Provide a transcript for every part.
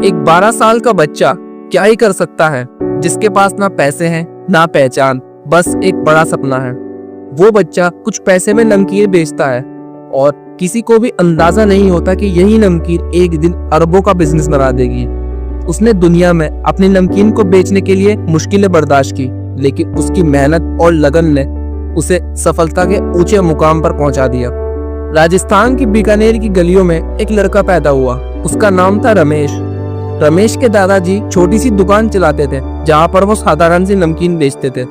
एक 12 साल का बच्चा क्या ही कर सकता है, जिसके पास ना पैसे हैं ना पहचान, बस एक बड़ा सपना है। वो बच्चा कुछ पैसे में नमकीन बेचता है और किसी को भी अंदाजा नहीं होता कि यही नमकीन एक दिन अरबों का बिजनेस बना देगी। उसने दुनिया में अपनी नमकीन को बेचने के लिए मुश्किलें बर्दाश्त की, लेकिन उसकी मेहनत और लगन ने उसे सफलता के ऊंचे मुकाम पर पहुंचा दिया। राजस्थान की बीकानेर की गलियों में एक लड़का पैदा हुआ। उसका नाम था रमेश। रमेश के दादाजी छोटी सी दुकान चलाते थे, जहां पर वो साधारण सी नमकीन बेचते थे।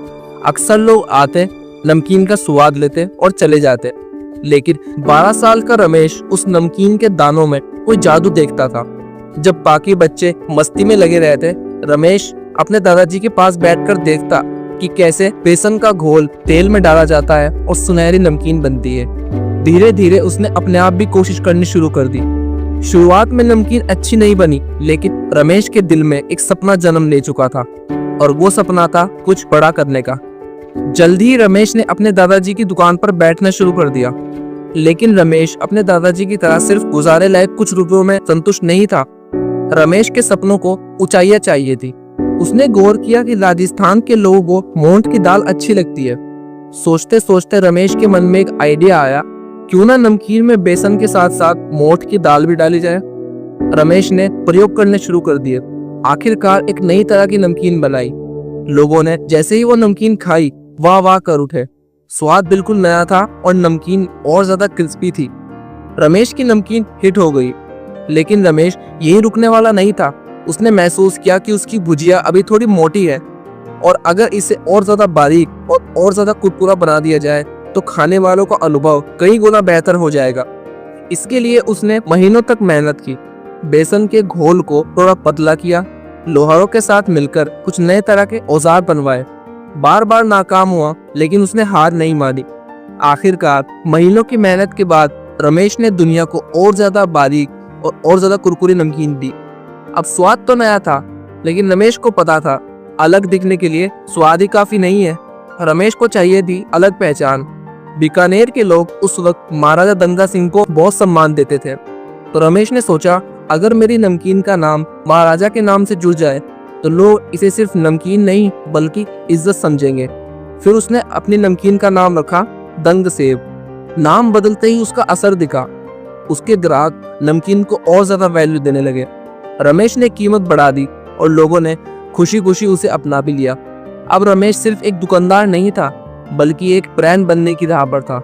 अक्सर लोग आते, नमकीन का स्वाद लेते और चले जाते, लेकिन 12 साल का रमेश उस नमकीन के दानों में कोई जादू देखता था। जब बाकी बच्चे मस्ती में लगे रहते, रमेश अपने दादाजी के पास बैठकर देखता कि कैसे बेसन का घोल तेल में डाला जाता है और सुनहरी नमकीन बनती है। धीरे धीरे उसने अपने आप भी कोशिश करनी शुरू कर दी। शुरुआत में नमकीन अच्छी नहीं बनी, लेकिन रमेश के दिल में एक सपना जन्म ले चुका था, और वो सपना था कुछ बड़ा करने का। जल्दी ही रमेश ने अपने दादाजी की दुकान पर बैठना शुरू कर दिया, लेकिन रमेश अपने दादाजी की तरह सिर्फ गुजारे लायक कुछ रुपयों में संतुष्ट नहीं था। रमेश के सपनों को ऊंचाइयां चाहिए थी। उसने गौर किया कि राजस्थान के लोगों को मोठ की दाल अच्छी लगती है। सोचते सोचते रमेश के मन में एक आइडिया आया, क्यों ना नमकीन में बेसन के साथ साथ मोठ की दाल भी डाली जाए। रमेश ने प्रयोग करने शुरू कर दिए। आखिरकार एक नई तरह की नमकीन बनाई। लोगों ने जैसे ही वो नमकीन खाई, वाह वाह कर उठे। स्वाद बिल्कुल नया था और नमकीन और ज्यादा क्रिस्पी थी। रमेश की नमकीन हिट हो गई, लेकिन रमेश यही रुकने वाला नहीं था। उसने महसूस किया कि उसकी भुजिया अभी थोड़ी मोटी है, और अगर इसे और ज्यादा बारीक और ज्यादा कुरकुरा बना दिया जाए तो खाने वालों का अनुभव कई गुना बेहतर हो जाएगा। इसके लिए उसने महीनों तक मेहनत की। बेसन के घोल को थोड़ा पतला किया, लोहारों के साथ मिलकर कुछ नए तरह के औजार बनवाए। बार बार नाकाम हुआ, लेकिन उसने हार नहीं मानी। आखिरकार महीनों की मेहनत के बाद रमेश ने दुनिया को और ज्यादा बारीक और ज्यादा कुरकुरी नमकीन दी। अब स्वाद तो नया था, लेकिन रमेश को पता था अलग दिखने के लिए स्वाद ही काफी नहीं है। रमेश को चाहिए थी अलग पहचान। बीकानेर के लोग उस वक्त महाराजा दंगा सिंह को बहुत सम्मान देते थे, तो रमेश ने सोचा, अगर मेरी नमकीन का नाम महाराजा के नाम से जुड़ जाए तो लोग इसे सिर्फ नमकीन नहीं बल्कि इज्जत समझेंगे। फिर उसने अपनी नमकीन का नाम रखा दंग सेब। नाम बदलते ही उसका असर दिखा। उसके ग्राहक नमकीन को और ज्यादा वैल्यू देने लगे। रमेश ने कीमत बढ़ा दी और लोगों ने खुशी खुशी उसे अपना भी लिया। अब रमेश सिर्फ एक दुकानदार नहीं था, बल्कि एक ब्रांड बनने की राह पर था।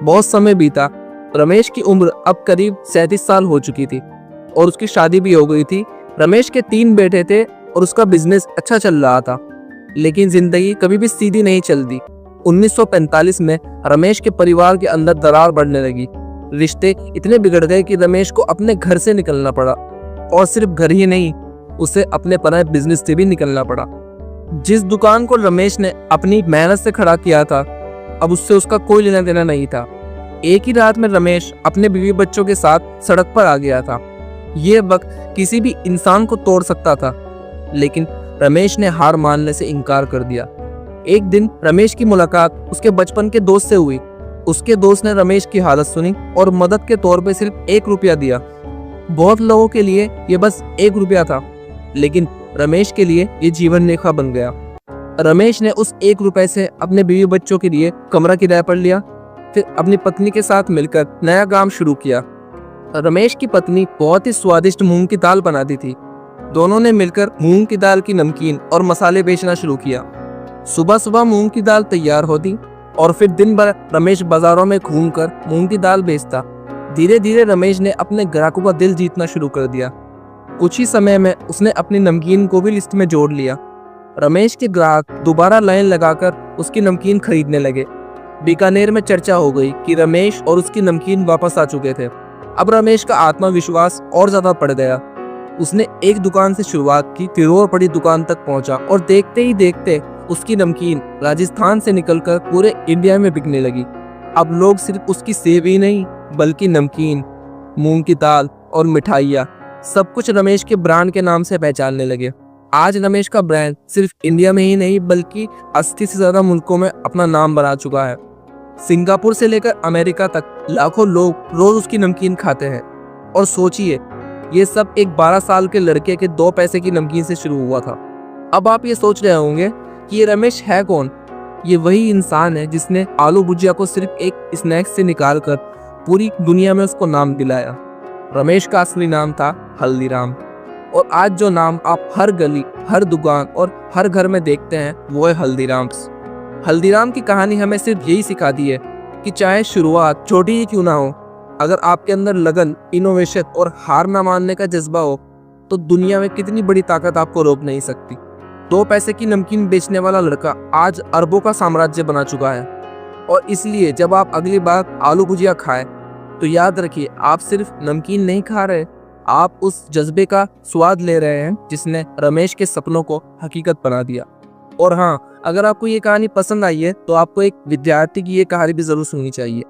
बहुत समय बीता। रमेश की उम्र अब करीब 37 साल हो चुकी थी और उसकी शादी भी हो गई थी। रमेश के 3 बेटे थे और उसका बिजनेस अच्छा चल रहा था, लेकिन जिंदगी कभी भी सीधी नहीं चलती। 1945 में रमेश के परिवार के अंदर दरार बढ़ने लगी। रिश्ते इतने बिगड़ गए कि रमेश को अपने घर से निकलना पड़ा, और सिर्फ घर ही नहीं, उसे अपने पराए बिजनेस से भी निकलना पड़ा। जिस दुकान को रमेश ने अपनी मेहनत से खड़ा किया था, अब उससे उसका कोई लेना देना नहीं था। एक ही रात में रमेश अपने बीवी बच्चों के साथ सड़क पर आ गया था। ये वक्त किसी भी इंसान को तोड़ सकता था, लेकिन रमेश ने हार मानने से इनकार कर दिया। एक दिन रमेश की मुलाकात उसके बचपन के दोस्त से हुई। उसके दोस्त ने रमेश की हालत सुनी और मदद के तौर पे सिर्फ 1 रुपया दिया। बहुत लोगों के लिए ये बस 1 रुपया था, लेकिन रमेश के लिए ये जीवन रेखा बन गया। रमेश ने उस 1 रुपए से अपने बीवी बच्चों के लिए कमरा किराए पर लिया, फिर अपनी पत्नी के साथ मिलकर नया काम शुरू किया। रमेश की पत्नी बहुत ही स्वादिष्ट मूंग की दाल बनाती थी। दोनों ने मिलकर मूंग की दाल की नमकीन और मसाले बेचना शुरू किया। सुबह सुबह मूंग की दाल तैयार होती और फिर दिन भर रमेश बाजारों में घूमकर मूंग की दाल बेचता। धीरे धीरे रमेश ने अपने ग्राहकों का दिल जीतना शुरू कर दिया। कुछ ही समय में उसने अपनी नमकीन को भी लिस्ट में जोड़ लिया। रमेश के ग्राहक दोबारा लाइन लगाकर उसकी नमकीन खरीदने लगे। बीकानेर में चर्चा हो गई कि रमेश और उसकी नमकीन वापस आ चुके थे। अब रमेश का आत्मविश्वास और ज्यादा बढ़ गया। उसने एक दुकान से शुरुआत की, फिर और बड़ी दुकान तक पहुंचा, और देखते ही देखते उसकी नमकीन राजस्थान से निकलकर पूरे इंडिया में बिकने लगी। अब लोग सिर्फ उसकी सेव ही नहीं, बल्कि नमकीन, मूंग की दाल और मिठाइयाँ, सब कुछ रमेश के ब्रांड के नाम से पहचानने लगे। आज रमेश का ब्रांड सिर्फ इंडिया में ही नहीं, बल्कि 80 से ज्यादा मुल्कों में अपना नाम बना चुका है। सिंगापुर से लेकर अमेरिका तक लाखों लोग रोज उसकी नमकीन खाते हैं। और सोचिए, ये सब एक 12 साल के लड़के के 2 पैसे की नमकीन से शुरू हुआ था। अब आप ये सोच रहे होंगे कि ये रमेश है कौन। ये वही इंसान है जिसने आलू भुजिया को सिर्फ एक स्नैक्स से निकालकर पूरी दुनिया में उसको नाम दिलाया। रमेश का असली नाम था हल्दीराम, और आज जो नाम आप हर गली, हर दुकान और हर घर में देखते हैं वो है हल्दीराम्स। हल्दीराम की कहानी हमें सिर्फ यही सिखाती है कि चाहे शुरुआत छोटी ही क्यों ना हो, अगर आपके अंदर लगन, इनोवेशन और हार ना मानने का जज्बा हो तो दुनिया में कितनी बड़ी ताकत आपको रोक नहीं सकती। 2 पैसे की नमकीन बेचने वाला लड़का आज अरबों का साम्राज्य बना चुका है। और इसलिए जब आप अगली बार आलू भुजिया खाएं तो याद रखिए, आप सिर्फ नमकीन नहीं खा रहे, आप उस जज्बे का स्वाद ले रहे हैं जिसने रमेश के सपनों को हकीकत बना दिया। और हाँ, अगर आपको ये कहानी पसंद आई है तो आपको एक विद्यार्थी की ये कहानी भी जरूर सुननी चाहिए।